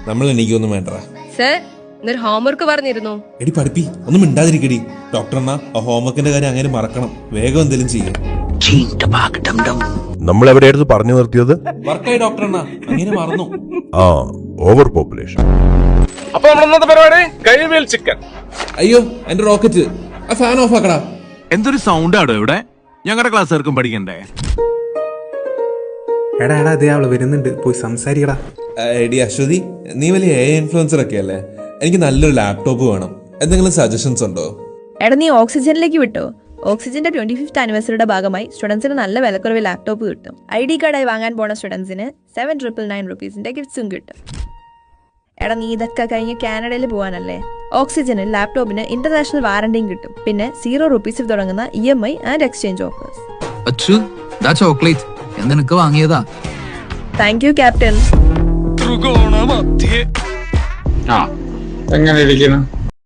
നമ്മൾ എനിക്കൊന്നും വേണ്ട. സർ, ഇന്നൊരു ഹോംവർക്ക് പറഞ്ഞിരുന്നു. എടി പഠിപ്പി, ഒന്നും മിണ്ടാതിരിക്കടി. ഡോക്ടർ എന്നാ ആ ഹോംവർക്കിന്റെ കാര്യം അങ്ങനെ മറക്കണം. വേഗം എന്തെങ്കിലും ചെയ്യും. നമ്മൾ എവിടെയായിരുന്നു പറഞ്ഞു നിർത്തിയത്? വർക്കായി ഡോക്ടർ എന്നാ അങ്ങനെ മറന്നു. ആ, ഓവർ പോപ്പുലേഷൻ. അപ്പൊ നമ്മുടെ പരിപാടി കൈവേൽ ചിക്കൻ. അയ്യോ എന്റെ റോക്കറ്റ്, ആ ഫാൻ ഓഫ് ആക്കടാ. എന്തൊരു സൗണ്ട് ആടോ ഇവിടെ? ഞങ്ങളുടെ ക്ലാസ്സുകാർക്കും പഠിക്കണ്ടേ? എടാ അതേ അവള് വരുന്നുണ്ട്, പോയി സംസാരിക്കടാ. എടി അശ്വതി, നീ വലിയ ഇൻഫ്ലുവൻസർ ഒക്കെ അല്ലേ? എനിക്ക് നല്ലൊരു ലാപ്ടോപ്പ് വേണം. എന്തെങ്കിലും സജഷൻസ് ഉണ്ടോ? എടാ നീ ഓക്സിജനിലേക്ക് വിട്ടോ. ഓക്സിജന്റെ 25th ആനിവേഴ്സറിയുടെ ഭാഗമായി സ്റ്റുഡൻസിന് നല്ല വിലക്കുറവിൽ ലാപ്ടോപ്പ് കിട്ടും. ID കാർഡായി വാങ്ങാൻ പോണ സ്റ്റുഡൻസിന് 7,999 rupeesന്റെ ഗിഫ്റ്റ്സും കിട്ടും. എടാ നീ ഇതൊക്കെ കഴിഞ്ഞ് കാനഡയിൽ പോകാനല്ലേ? ഓക്സിജനിൽ ലാപ്ടോപ്പിന് ഇന്റർനാഷണൽ വാറണ്ടിയും കിട്ടും. പിന്നെ 0 rupees തുടങ്ങുന്ന EMI and exchange offers. Chocolate ഞാൻ നിനക്ക് വാങ്ങിയതാ. Thank you captain. എങ്ങനെ ഇരിക്കുന്നു?